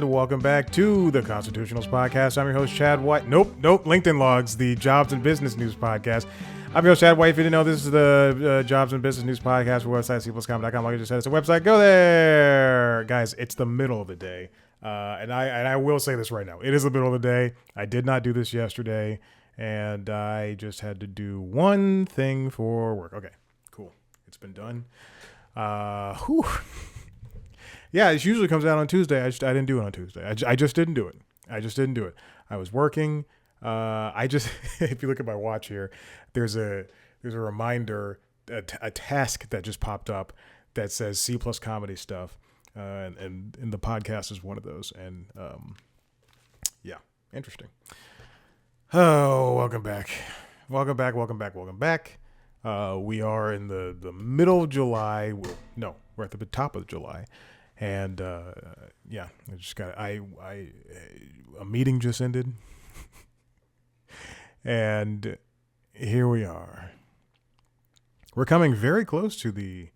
and welcome back to the Constitutionals Podcast. I'm your host, Chad White. Nope, LinkedIn Logs, the Jobs and Business News Podcast. I'm your host, Chad White. If you didn't know, this is the Jobs and Business News Podcast for website, cpluscom.com. Like I just said, it's a website. Go there. Guys, it's the middle of the day. And I will say this right now. It is the middle of the day. I did not do this yesterday, and I just had to do one thing for work. Okay, cool. It's been done. Whew. Yeah, it usually comes out on Tuesday. I didn't do it on Tuesday. I just didn't do it. I was working. If you look at my watch here, there's a reminder, a task that just popped up that says C+ comedy stuff, and the podcast is one of those. And yeah, interesting. Oh, welcome back. We are in the middle of July. No, we're at the top of July. And yeah, I just got a meeting just ended, and here we are. We're coming very close to the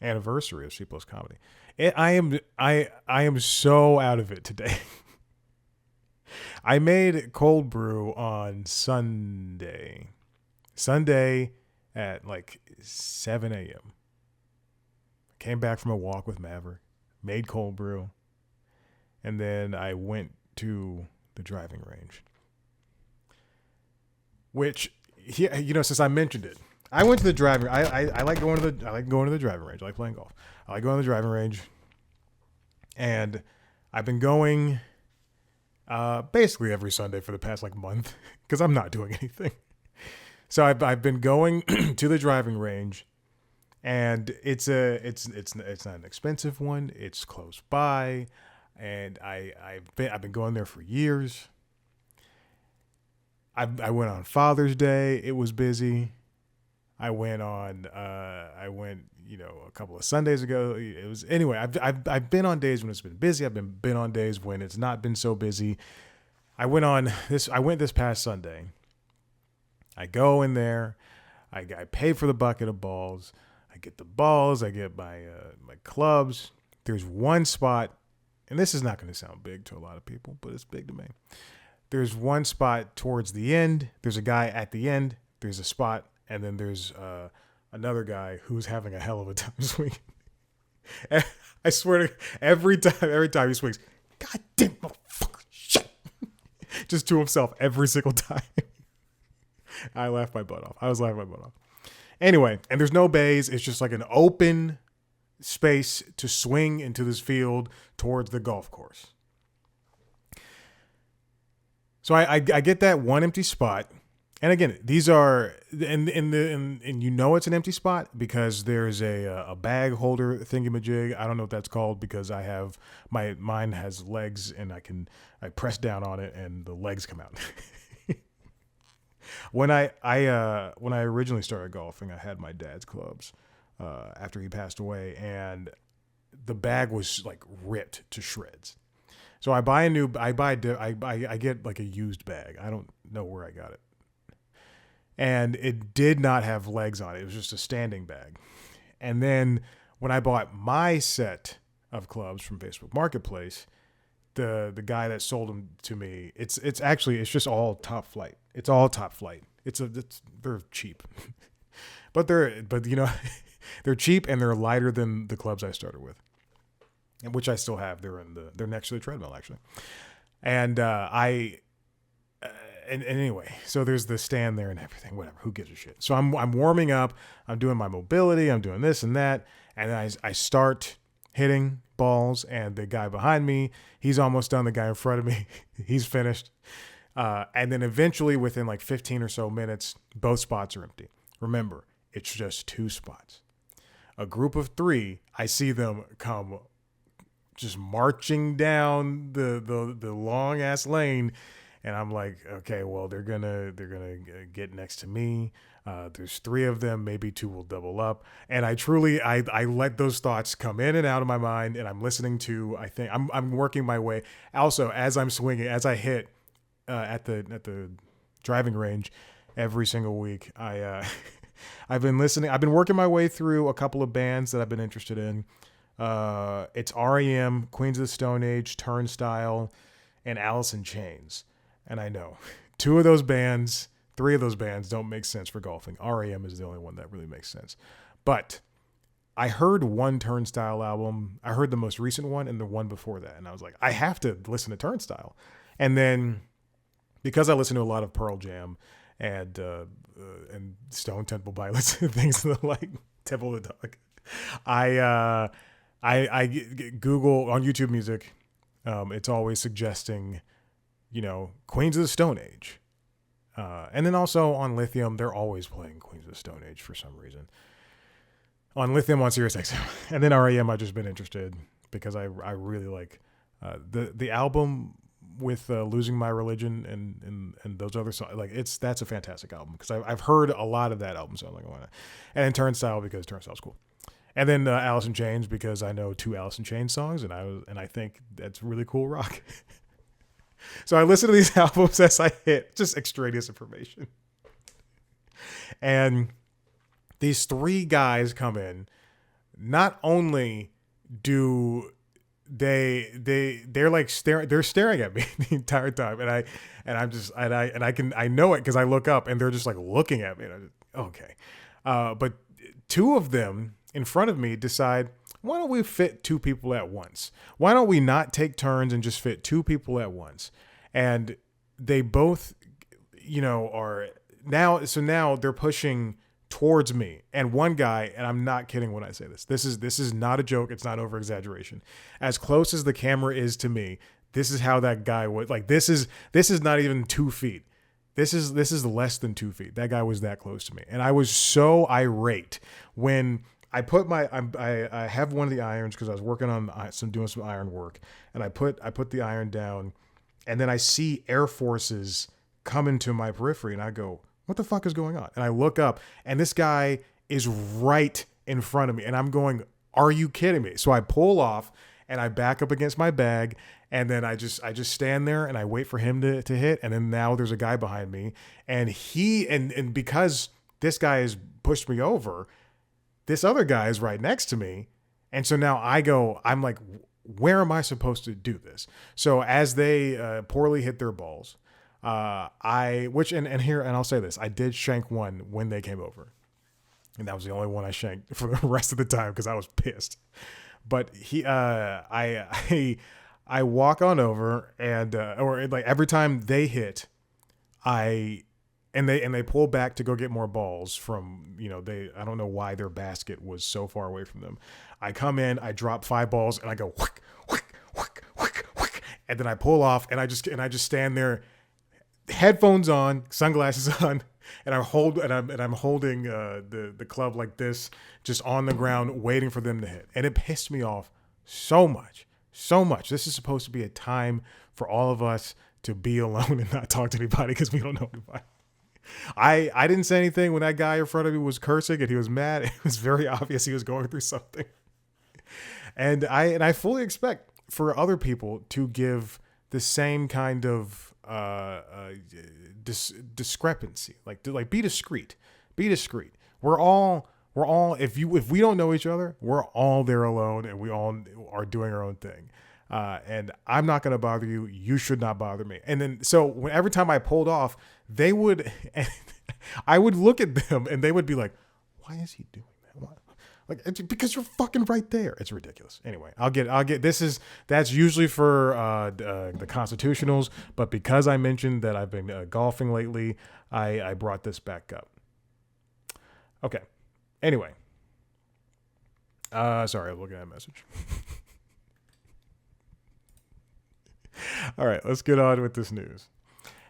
anniversary of C+ comedy. I am so out of it today. I made cold brew on Sunday at like 7 a.m. Came back from a walk with Maverick, made cold brew, and then I went to the driving range. Which, since I mentioned it, I went to the driving. I like going to the driving range. I like playing golf. I like going to the driving range, and I've been going basically every Sunday for the past month because I'm not doing anything. So I've been going to the driving range. And it's not an expensive one. It's close by, and I've been going there for years. I went on Father's Day. It was busy. I went a couple of Sundays ago. It was anyway. I've been on days when it's been busy. I've been on days when it's not been so busy. I went this past Sunday. I go in there. I pay for the bucket of balls. I get the balls, I get my clubs. There's one spot, and this is not going to sound big to a lot of people, but it's big to me. There's one spot towards the end. There's a guy at the end. There's a spot, and then there's another guy who's having a hell of a time swinging. I swear to every time he swings, God damn motherfucker, shit. Just to himself every single time. I was laughing my butt off. Anyway, and there's no bays. It's just like an open space to swing into this field towards the golf course. So I get that one empty spot. And again, these are and it's an empty spot because there's a bag holder thingamajig. I don't know what that's called because mine has legs and I press down on it and the legs come out. When I originally started golfing, I had my dad's clubs after he passed away, and the bag was ripped to shreds. So I get a used bag. I don't know where I got it, and it did not have legs on it. It was just a standing bag. And then when I bought my set of clubs from Facebook Marketplace, the guy that sold them to me, it's just all top flight. It's all top flight. They're cheap, but they're cheap and they're lighter than the clubs I started with, which I still have. They're next to the treadmill actually, and anyway, so there's the stand there and everything. Whatever, who gives a shit? So I'm warming up. I'm doing my mobility. I'm doing this and that, and I start hitting balls, and the guy behind me, he's almost done. The guy in front of me, he's finished. And then eventually within 15 or so minutes, both spots are empty. Remember, it's just 2 spots. A group of 3, I see them come just marching down the long ass lane. And I'm like, okay, well, they're gonna get next to me. There's 3 of them, maybe 2 will double up. And I let those thoughts come in and out of my mind, and I'm listening to, I think I'm working my way. Also, as I'm swinging, as I hit, at the driving range every single week, I've been listening. I've been working my way through a couple of bands that I've been interested in. It's REM, Queens of the Stone Age, Turnstile, and Alice in Chains. And I know three of those bands don't make sense for golfing. REM is the only one that really makes sense. But I heard one Turnstile album. I heard the most recent one and the one before that. And I was like, I have to listen to Turnstile. And then because I listen to a lot of Pearl Jam and Stone Temple Pilots and things like Temple of the Dog, I Google on YouTube Music. It's always suggesting, Queens of the Stone Age. And then also on Lithium, they're always playing Queens of the Stone Age for some reason. On Lithium on Sirius XM. And then REM, I've just been interested because I really like the album with Losing My Religion and those other songs. Like that's a fantastic album because I've heard a lot of that album. So I'm like, why not? And then Turnstile because Turnstile's cool. And then Alice in Chains because I know 2 Alice in Chains songs and I think that's really cool rock. So I listen to these albums as I hit just extraneous information. And these 3 guys come in. Not only do they're like staring at me the entire time, and I know it because I look up and they're just like looking at me. And I'm just, okay, but 2 of them in front of me decide, why don't we fit 2 people at once? Why don't we not take turns and just fit 2 people at once? And they both, are now. So now they're pushing towards me, and one guy, and I'm not kidding when I say this. This is not a joke. It's not over exaggeration. As close as the camera is to me, this is how that guy was. Like this is not even 2 feet. This is less than 2 feet. That guy was that close to me, and I was so irate when I put I have one of the irons because I was working on doing some iron work, and I put the iron down, and then I see Air Forces come into my periphery, and I go, what the fuck is going on? And I look up, and this guy is right in front of me, and I'm going, are you kidding me? So I pull off, and I back up against my bag, and then I just stand there, and I wait for him to hit, and then now there's a guy behind me, and and because this guy has pushed me over, this other guy is right next to me, and so now I'm like, where am I supposed to do this? So as they poorly hit their balls, and I'll say this, I did shank one when they came over, and that was the only one I shanked for the rest of the time because I was pissed. But I walk on over, and or like every time they hit, they pull back to go get more balls from, I don't know why their basket was so far away from them. I come in, I drop 5 balls, and I go whack, whack, whack, whack, whack, and then I pull off, and I just stand there, headphones on, sunglasses on, and I'm holding the club like this, just on the ground, waiting for them to hit. And it pissed me off so much. This is supposed to be a time for all of us to be alone and not talk to anybody because we don't know anybody. I didn't say anything when that guy in front of me was cursing and he was mad. It was very obvious he was going through something. And I fully expect for other people to give the same kind of discrepancy. Like be discreet. We're all if we don't know each other, we're all there alone and we all are doing our own thing. And I'm not going to bother you. You should not bother me. And then, so every time I pulled off, I would look at them and they would be like, why is he doing that? Why? Like, because you're fucking right there. It's ridiculous. Anyway, that's usually for the constitutionals, but because I mentioned that I've been golfing lately, I brought this back up. Okay. Anyway. Sorry, I'm looking at a message. All right, let's get on with this news.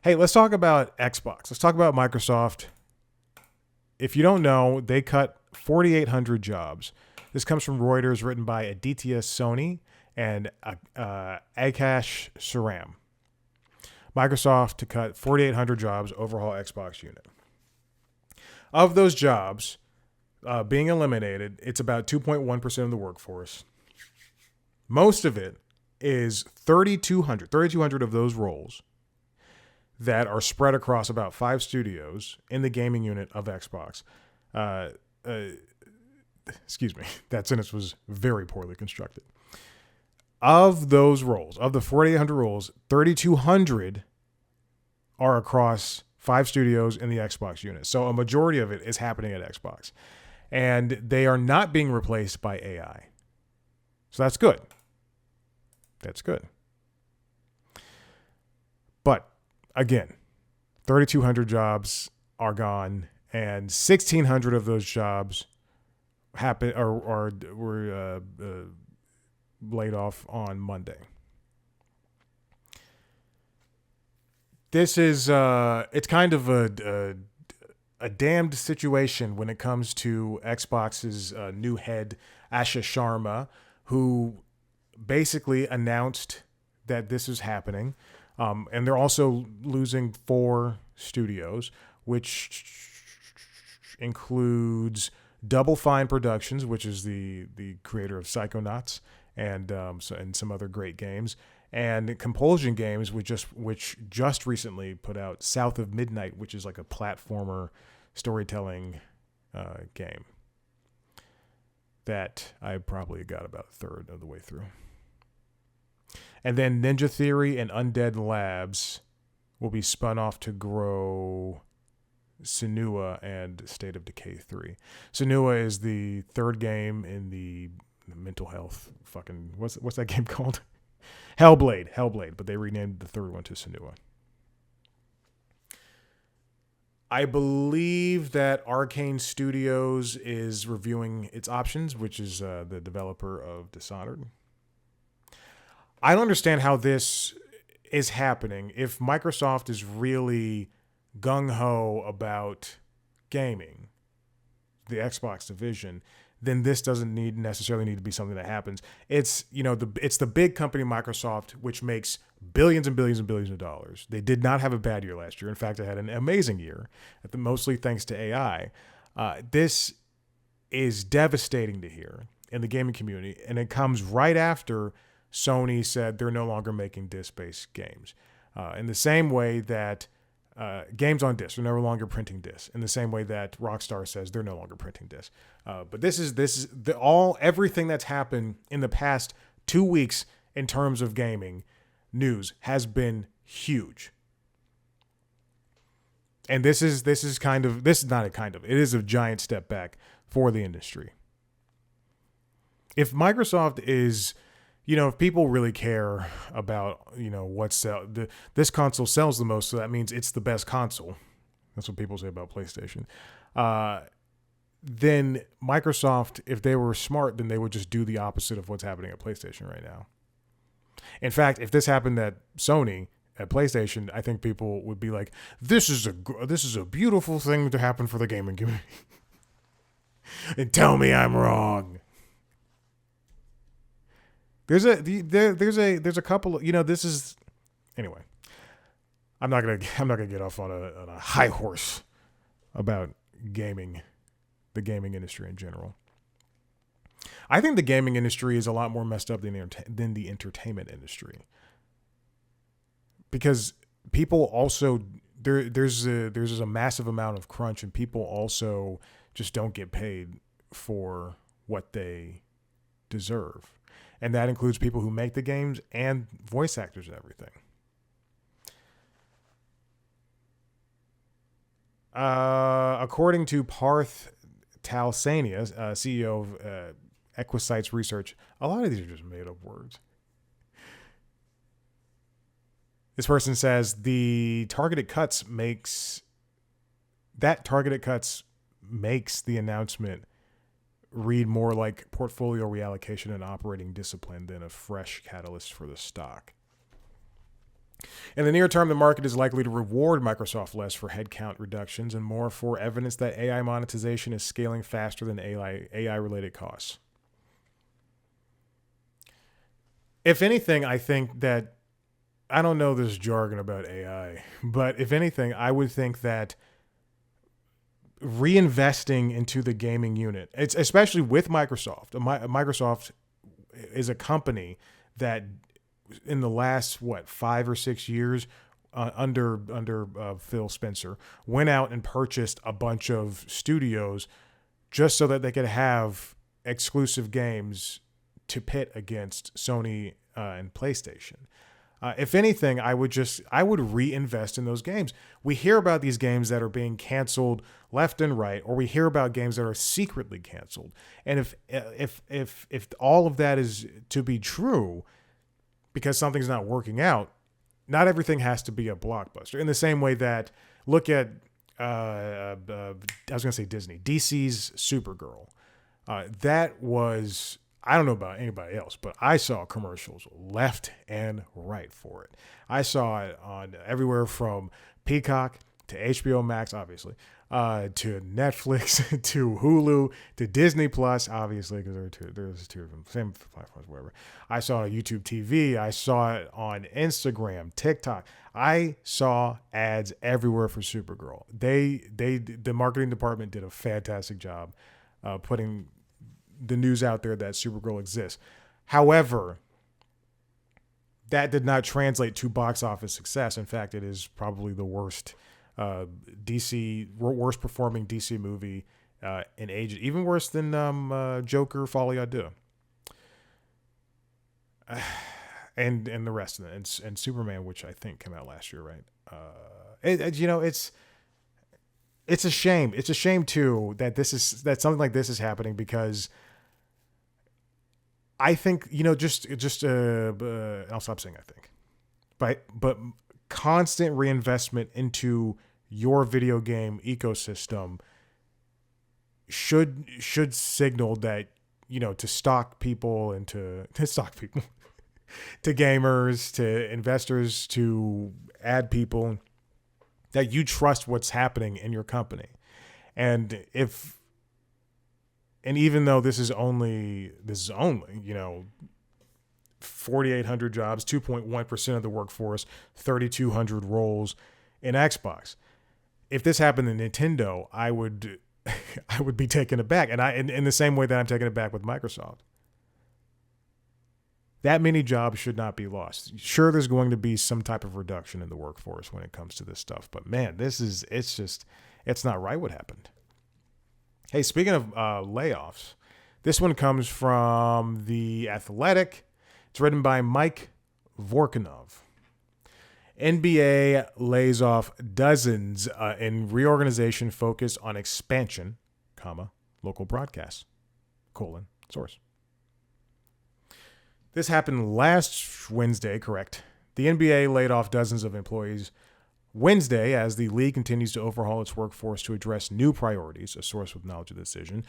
Hey, let's talk about Xbox. Let's talk about Microsoft. If you don't know, they cut 4,800 jobs. This comes from Reuters, written by Aditya Soni and Akash Saram. Microsoft to cut 4,800 jobs, overhaul Xbox unit. Of those jobs being eliminated, it's about 2.1% of the workforce. Most of it is 3,200 of those roles that are spread across about 5 studios in the gaming unit of Xbox. excuse me, that sentence was very poorly constructed. Of those roles, of the 4,800 roles, 3,200 are across 5 studios in the Xbox unit. So a majority of it is happening at Xbox. And they are not being replaced by AI. So that's good. That's good. But again, 3,200 jobs are gone, and 1,600 of those jobs were laid off on Monday. This is it's kind of a damned situation when it comes to Xbox's new head, Asha Sharma, who basically announced that this is happening. And they're also losing 4 studios, which includes Double Fine Productions, which is the creator of Psychonauts and some other great games, and Compulsion Games, which just recently put out South of Midnight, which is like a platformer storytelling game that I probably got about a third of the way through. And then Ninja Theory and Undead Labs will be spun off to grow Senua and State of Decay 3. Senua is the third game in the mental health fucking what's that game called? Hellblade, but they renamed the third one to Senua. I believe that Arcane Studios is reviewing its options, which is the developer of Dishonored. I don't understand how this is happening. If Microsoft is really gung-ho about gaming, the Xbox division, then this doesn't necessarily need to be something that happens. It's it's the big company Microsoft, which makes billions and billions and billions of dollars. They did not have a bad year last year. In fact, they had an amazing year, mostly thanks to AI. This is devastating to hear in the gaming community, and it comes right after Sony said they're no longer making disc-based games. In the same way that games on disc, they're no longer printing discs. In the same way that Rockstar says they're no longer printing discs. But this is everything that's happened in the past 2 weeks in terms of gaming news has been huge. And it is a giant step back for the industry. If Microsoft is, if people really care about, this console sells the most, so that means it's the best console. That's what people say about PlayStation. Then Microsoft, if they were smart, then they would just do the opposite of what's happening at PlayStation right now. In fact, if this happened at Sony, at PlayStation, I think people would be like, this is a beautiful thing to happen for the gaming community. And tell me I'm wrong. There's a couple of, anyway. I'm not gonna get off on a high horse about gaming, the gaming industry in general. I think the gaming industry is a lot more messed up than the entertainment industry, because people also there's a massive amount of crunch, and people also just don't get paid for what they deserve. And that includes people who make the games and voice actors and everything. According to Parth Talsania, CEO of Equisites Research, a lot of these are just made up words. This person says targeted cuts makes the announcement read more like portfolio reallocation and operating discipline than a fresh catalyst for the stock. In the near term, the market is likely to reward Microsoft less for headcount reductions and more for evidence that AI monetization is scaling faster than AI-related costs. If anything, I think that, I don't know this jargon about AI, but if anything, I would think that reinvesting into the gaming unit, it's especially with Microsoft. Microsoft is a company that in the last 5 or 6 years under Phil Spencer went out and purchased a bunch of studios just so that they could have exclusive games to pit against Sony and PlayStation. If anything, I would reinvest in those games. We hear about these games that are being canceled left and right, or we hear about games that are secretly canceled. And if all of that is to be true, because something's not working out, not everything has to be a blockbuster. In the same way that, look at I was going to say Disney, DC's Supergirl. That was, I don't know about anybody else, but I saw commercials left and right for it. I saw it on everywhere from Peacock to HBO Max, obviously, to Netflix, to Hulu, to Disney Plus, obviously, because there's two of them, same platforms, whatever. I saw it on YouTube TV. I saw it on Instagram, TikTok. I saw ads everywhere for Supergirl. The marketing department did a fantastic job putting the news out there that Supergirl exists. However, that did not translate to box office success. In fact, it is probably the worst performing DC movie in ages, even worse than Joker: Folie à Deux, and the rest of it, and Superman, which I think came out last year, right? It's a shame. It's a shame too that something like this is happening, because I think, I'll stop saying I think, but constant reinvestment into your video game ecosystem should signal that, to stock people and to gamers, to investors, to ad people, that you trust what's happening in your company. And even though this is only 4,800 jobs, 2.1% of the workforce, 3,200 roles in Xbox. If this happened in Nintendo, I would be taken aback. And in the same way that I'm taken aback with Microsoft. That many jobs should not be lost. Sure, there's going to be some type of reduction in the workforce when it comes to this stuff. But man, it's not right what happened. Hey, speaking of layoffs, this one comes from The Athletic. It's written by Mike Vorkunov. NBA lays off dozens in reorganization focused on expansion, local broadcasts, source. This happened last Wednesday, correct? The NBA laid off dozens of employees Wednesday as the league continues to overhaul its workforce to address new priorities, a source with knowledge of the decision,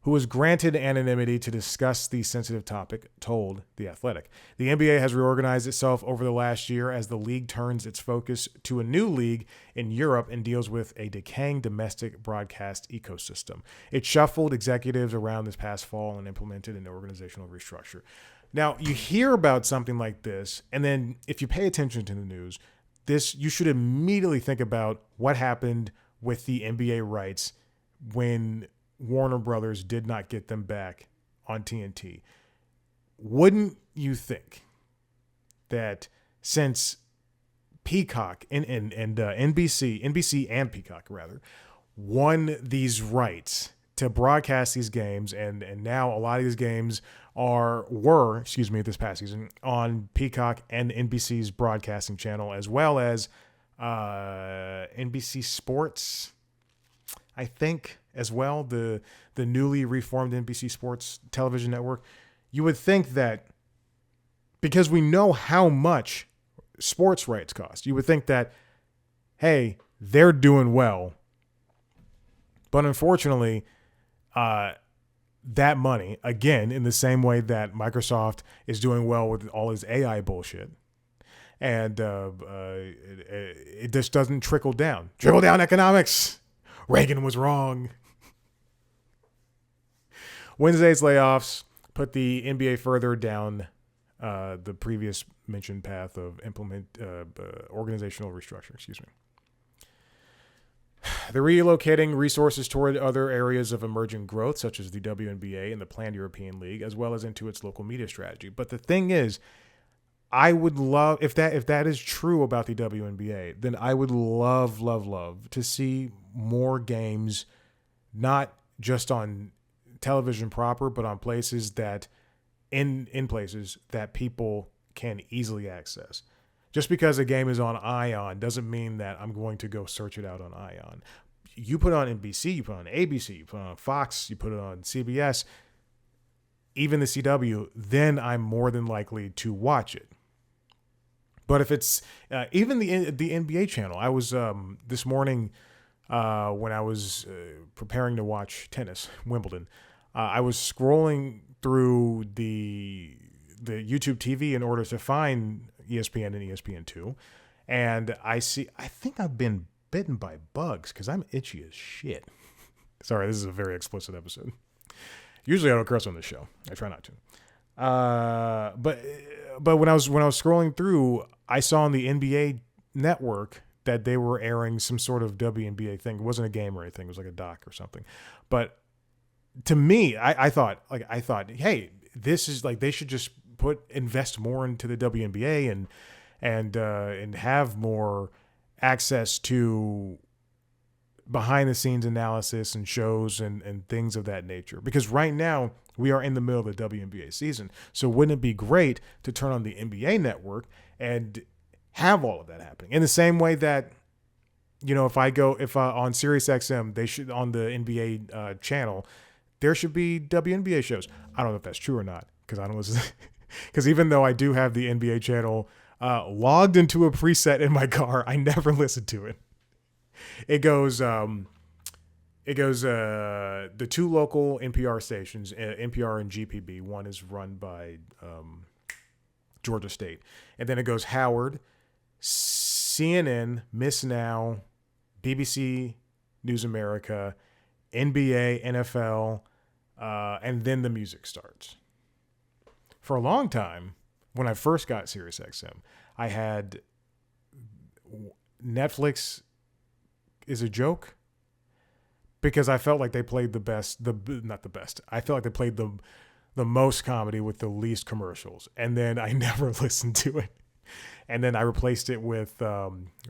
who was granted anonymity to discuss the sensitive topic, told The Athletic. The NBA has reorganized itself over the last year as the league turns its focus to a new league in Europe and deals with a decaying domestic broadcast ecosystem. It shuffled executives around this past fall and implemented an organizational restructure. Now, you hear about something like this, and then if you pay attention to the news, you should immediately think about what happened with the NBA rights when Warner Brothers did not get them back on TNT. Wouldn't you think that since Peacock and NBC and Peacock rather, won these rights to broadcast these games, and now a lot of these games were this past season on Peacock and NBC's broadcasting channel, as well as NBC Sports, I think, as well, the newly reformed NBC Sports television network. You would think that because we know how much sports rights cost, you would think that, hey, they're doing well. But unfortunately, that money, again, in the same way that Microsoft is doing well with all his AI bullshit, and it just doesn't trickle down. Trickle down economics. Reagan was wrong. Wednesday's layoffs put the NBA further down the previous mentioned path of organizational restructure. They're relocating resources toward other areas of emerging growth, such as the WNBA and the planned European League, as well as into its local media strategy. But the thing is, I would love, if that is true about the WNBA, then I would love to see more games, not just on television proper, but on places that in places that people can easily access. Just because a game is on Ion doesn't mean that I'm going to go search it out on Ion. You put it on NBC, you put it on ABC, you put it on Fox, you put it on CBS, even the CW, then I'm more than likely to watch it. But if it's even the NBA channel, I was this morning when I was preparing to watch tennis, Wimbledon, I was scrolling through the YouTube TV in order to find ESPN and ESPN2, and I think I've been bitten by bugs because I'm itchy as shit. Sorry, this is a very explicit episode. Usually I don't curse on this show. I try not to. But when I was scrolling through, I saw on the NBA network that they were airing some sort of WNBA thing. It wasn't a game or anything. It was like a doc or something. But to me, I thought, hey, this is like, they should just invest more into the WNBA and have more access to behind the scenes analysis and shows and things of that nature. Because right now we are in the middle of the WNBA season. So wouldn't it be great to turn on the NBA network and have all of that happening in the same way that, you know, if on Sirius XM, they should, on the NBA channel, there should be WNBA shows. I don't know if that's true or not, because I don't listen. Because even though I do have the NBA channel logged into a preset in my car, I never listen to it. It goes the two local NPR stations, NPR and GPB. One is run by Georgia State, and then it goes Howard, CNN, Miss Now, BBC News America, NBA, NFL, and then the music starts. For a long time, when I first got SiriusXM, I had Netflix is a joke because I felt like they played not the best. I felt like they played the most comedy with the least commercials, and then I never listened to it. And then I replaced it with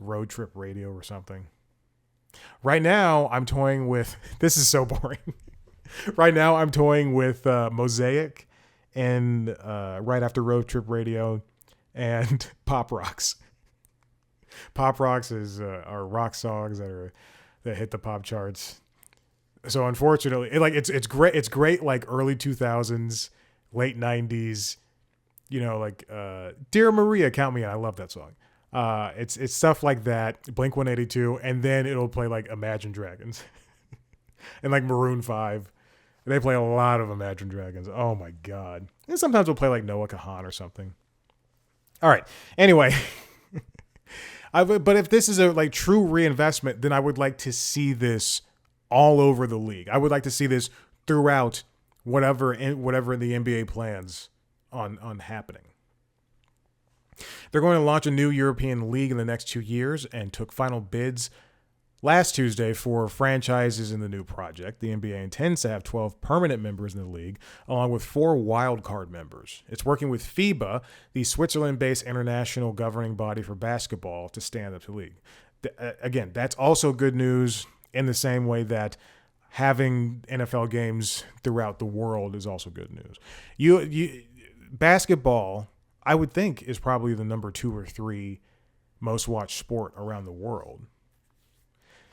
Road Trip Radio or something. Right now, I'm toying with, this is so boring. Right now, I'm toying with Mosaic and right after Road Trip Radio and Pop Rocks. Pop Rocks are rock songs that hit the pop charts. So unfortunately, it's great. It's great, like early 2000s, late 90s. You know, like Dear Maria, Count Me In. I love that song. It's stuff like that. Blink 182, and then it'll play like Imagine Dragons and like Maroon 5. They play a lot of Imagine Dragons. Oh my God. And sometimes we'll play like Noah Kahan or something. All right. Anyway, but if this is a like true reinvestment, then I would like to see this all over the league. I would like to see this throughout whatever the NBA plans on happening. They're going to launch a new European league in the next 2 years and took final bids last Tuesday for franchises in the new project. The NBA intends to have 12 permanent members in the league, along with 4 wildcard members. It's working with FIBA, the Switzerland-based international governing body for basketball, to stand up to the league. Again, that's also good news in the same way that having NFL games throughout the world is also good news. Basketball, I would think, is probably the number 2 or 3 most watched sport around the world.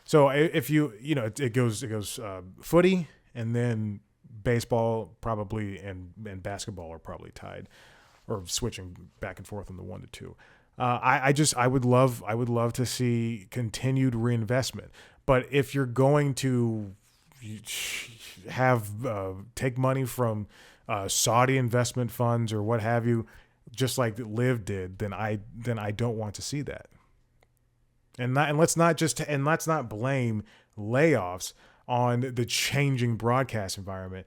So if it goes footy, and then baseball probably and basketball are probably tied, or switching back and forth on the 1 to 2. I would love to see continued reinvestment. But if you're going to have take money from Saudi investment funds or what have you, just like Liv did, then I don't want to see that. And let's not blame layoffs on the changing broadcast environment.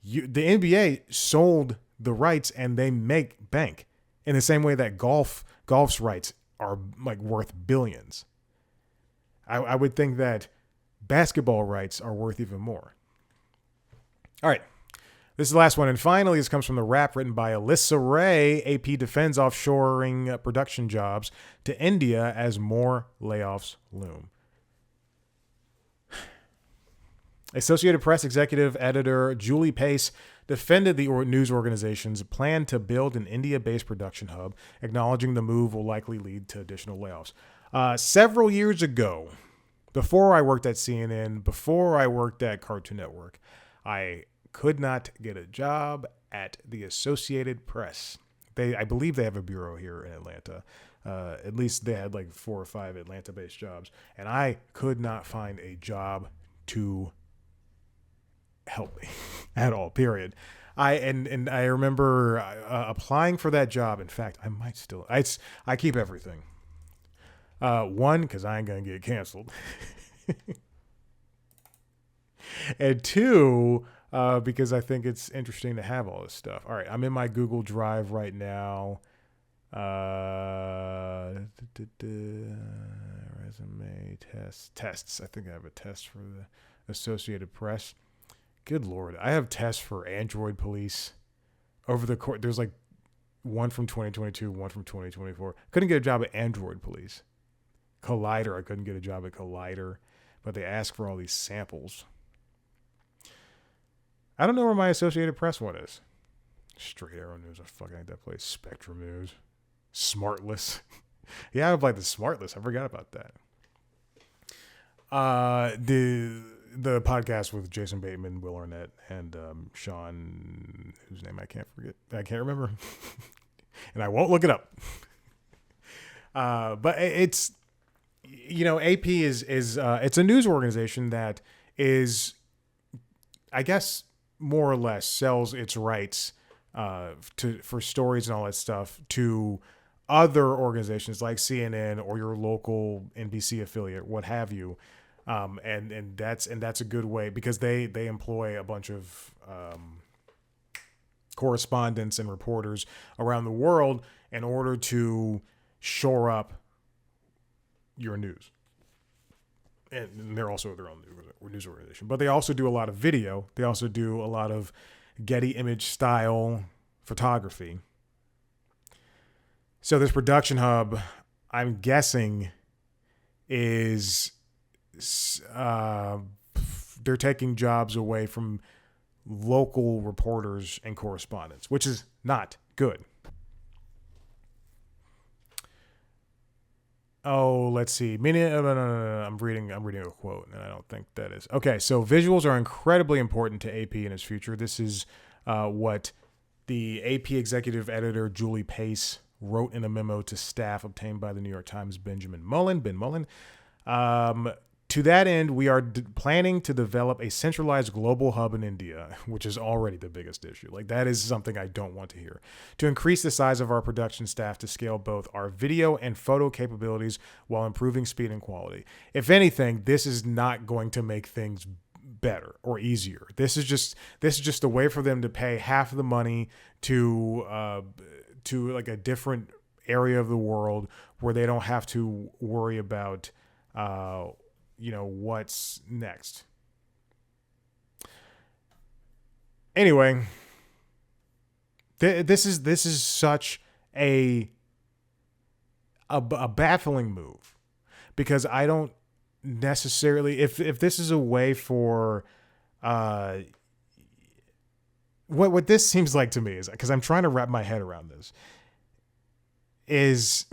The NBA sold the rights and they make bank in the same way that golf's rights are like worth billions. I would think that basketball rights are worth even more. All right. This is the last one. And finally, this comes from the rap written by Alyssa Ray. AP defends offshoring production jobs to India as more layoffs loom. Associated Press executive editor Julie Pace defended the news organization's plan to build an India-based production hub, acknowledging the move will likely lead to additional layoffs. Several years ago, before I worked at CNN, before I worked at Cartoon Network, I could not get a job at the Associated Press. I believe they have a bureau here in Atlanta. At least they had like 4 or 5 Atlanta-based jobs, and I could not find a job to help me at all. Period. I remember applying for that job. In fact, I might still. I keep everything. One, because I ain't gonna get canceled, and two, because I think it's interesting to have all this stuff. All right, I'm in my Google Drive right now. Resume tests. I think I have a test for the Associated Press. Good Lord. I have tests for Android Police over the course. There's like one from 2022, one from 2024. Couldn't get a job at Android Police. Collider. I couldn't get a job at Collider, but they ask for all these samples. I don't know where my Associated Press one is. Straight Arrow News. I fucking hate that place. Spectrum News. Smartless. Yeah, I have like the Smartless. I forgot about that. The podcast with Jason Bateman, Will Arnett, and Sean, whose name I can't remember, and I won't look it up. But it's, AP is it's a news organization that is, I guess, more or less sells its rights for stories and all that stuff to other organizations like CNN or your local NBC affiliate, what have you. And that's a good way, because they employ a bunch of correspondents and reporters around the world in order to shore up your news. And they're also their own news organization, but they also do a lot of video. They also do a lot of Getty image style photography. So this production hub, I'm guessing, is they're taking jobs away from local reporters and correspondents, which is not good. Oh, let's see. No. I'm reading a quote, and I don't think that is okay. So visuals are incredibly important to AP in its future. This is what the AP executive editor Julie Pace wrote in a memo to staff obtained by the New York Times' Ben Mullen. To that end, we are planning to develop a centralized global hub in India, which is already the biggest issue. Like, that is something I don't want to hear. To increase the size of our production staff to scale both our video and photo capabilities while improving speed and quality. If anything, this is not going to make things better or easier. This is just a way for them to pay half of the money to like a different area of the world where they don't have to worry about what's next. Anyway, this is such a baffling move, because I don't necessarily, if this is a way for what this seems like to me is, because I'm trying to wrap my head around this, is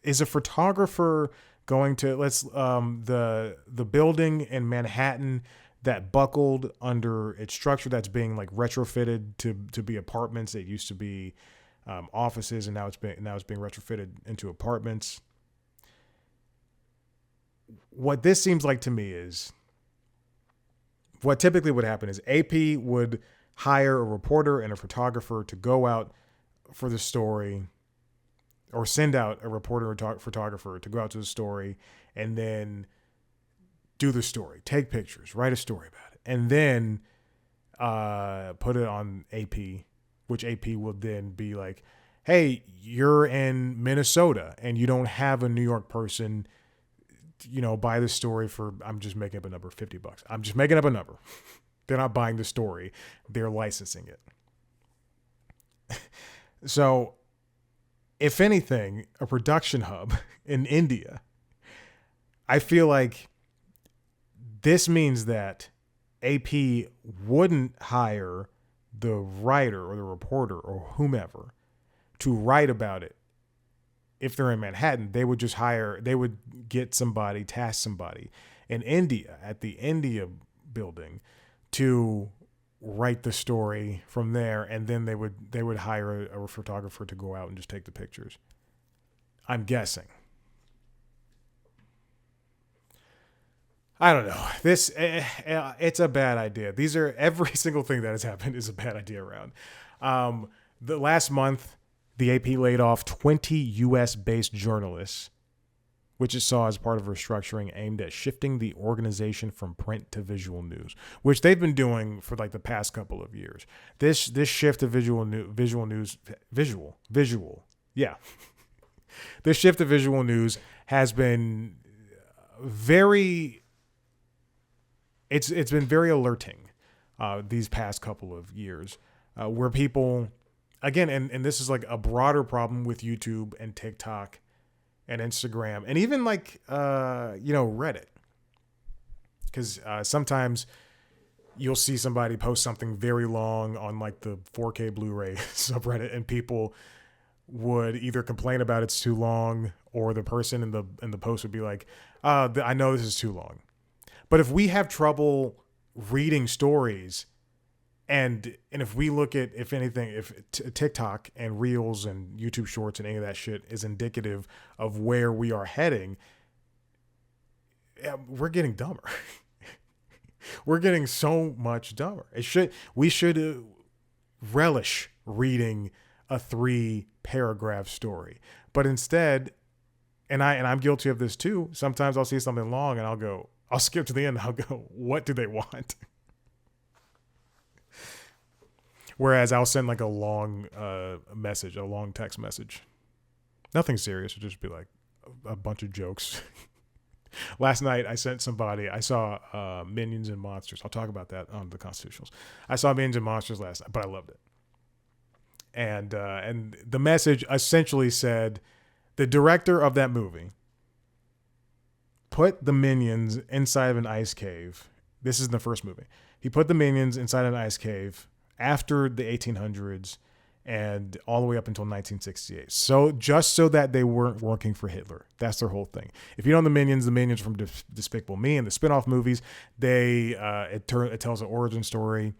a photographer going to the building in Manhattan that buckled under its structure, that's being like retrofitted to be apartments. It used to be offices, and now it's being retrofitted into apartments. What this seems like to me is, what typically would happen is AP would hire a reporter and a photographer to go out for the story, or send out a reporter or photographer to go out to the story and then do the story, take pictures, write a story about it, and then put it on AP, which AP will then be like, hey, you're in Minnesota and you don't have a New York person, buy the story for, I'm just making up a number, $50. I'm just making up a number. They're not buying the story. They're licensing it. So, if anything, a production hub in India, I feel like This means that AP wouldn't hire the writer or the reporter or whomever to write about it. If they're in Manhattan, they would get somebody, task somebody in India at the India building to write the story from there, and then they would hire a photographer to go out and just take the pictures. I'm guessing. I don't know. It's a bad idea. Every single thing that has happened is a bad idea around. The last month, the AP laid off 20 U.S.-based journalists, which it saw as part of restructuring aimed at shifting the organization from print to visual news, which they've been doing for like the past couple of years. This shift to visual. Yeah. This shift to visual news has been it's been very alerting these past couple of years, where people, again, and this is like a broader problem with YouTube and TikTok and Instagram and even like Reddit, because sometimes you'll see somebody post something very long on like the 4K Blu-ray subreddit, and people would either complain about it's too long, or the person in the post would be like, I know this is too long. But if we have trouble reading stories, and if we look at, if anything, if TikTok and Reels and YouTube Shorts and any of that shit is indicative of where we are heading, we're getting dumber. We're getting so much dumber. We should relish reading a 3-paragraph story, but instead, and I'm guilty of this too. Sometimes I'll see something long and I'll skip to the end. I'll go, what do they want? Whereas I'll send like a long message, a long text message. Nothing serious. It'll just be like a bunch of jokes. Last night I saw Minions and Monsters. I'll talk about that on the Constitutionals. I saw Minions and Monsters last night, but I loved it. And the message essentially said, the director of that movie put the minions inside of an ice cave. This is in the first movie. He put the minions inside an ice cave after the 1800s and all the way up until 1968. So just so that they weren't working for Hitler. That's their whole thing. If you know the Minions from Despicable Me and the spin-off movies, it tells an origin story.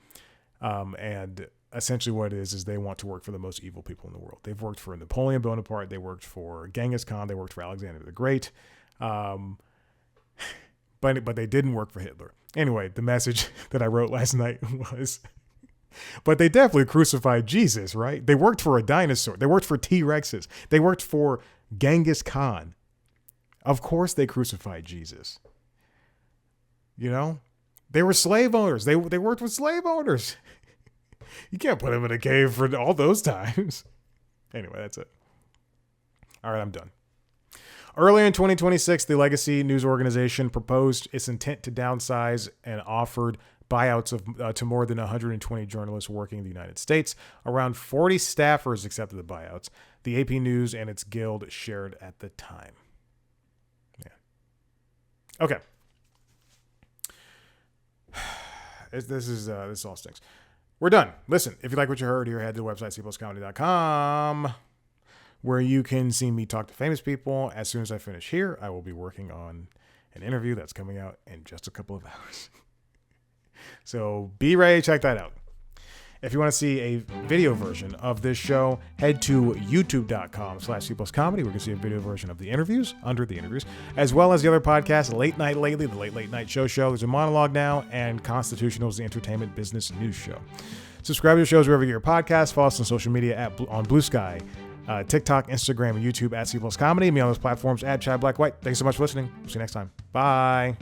And essentially what it is they want to work for the most evil people in the world. They've worked for Napoleon Bonaparte. They worked for Genghis Khan. They worked for Alexander the Great. But they didn't work for Hitler. Anyway, the message that I wrote last night was, but they definitely crucified Jesus, right? They worked for a dinosaur. They worked for T-Rexes. They worked for Genghis Khan. Of course they crucified Jesus. You know? They were slave owners. They worked with slave owners. You can't put them in a cave for all those times. Anyway, that's it. All right, I'm done. Earlier in 2026, the Legacy News Organization proposed its intent to downsize and offered buyouts to more than 120 journalists working in the United States. Around 40 staffers accepted the buyouts. The AP News and its guild shared at the time. Yeah. Okay. This all stinks. We're done. Listen, if you like what you heard here, head to the website, cpluscomedy.com, where you can see me talk to famous people. As soon as I finish here, I will be working on an interview that's coming out in just a couple of hours. So be ready to check that out. If you want to see a video version of this show, head to youtube.com/cpluscomedy, where you can see a video version of the interviews, under the interviews, as well as the other podcasts, Late Night Lately, the Late Night Show. There's a monologue now, and Constitutionals, the entertainment business news show. Subscribe to the shows wherever you get your podcasts. Follow us on social media on Blue Sky, TikTok, Instagram, and YouTube @cpluscomedy. Me on those platforms @ChadBlackWhite. Thanks so much for listening. See you next time. Bye.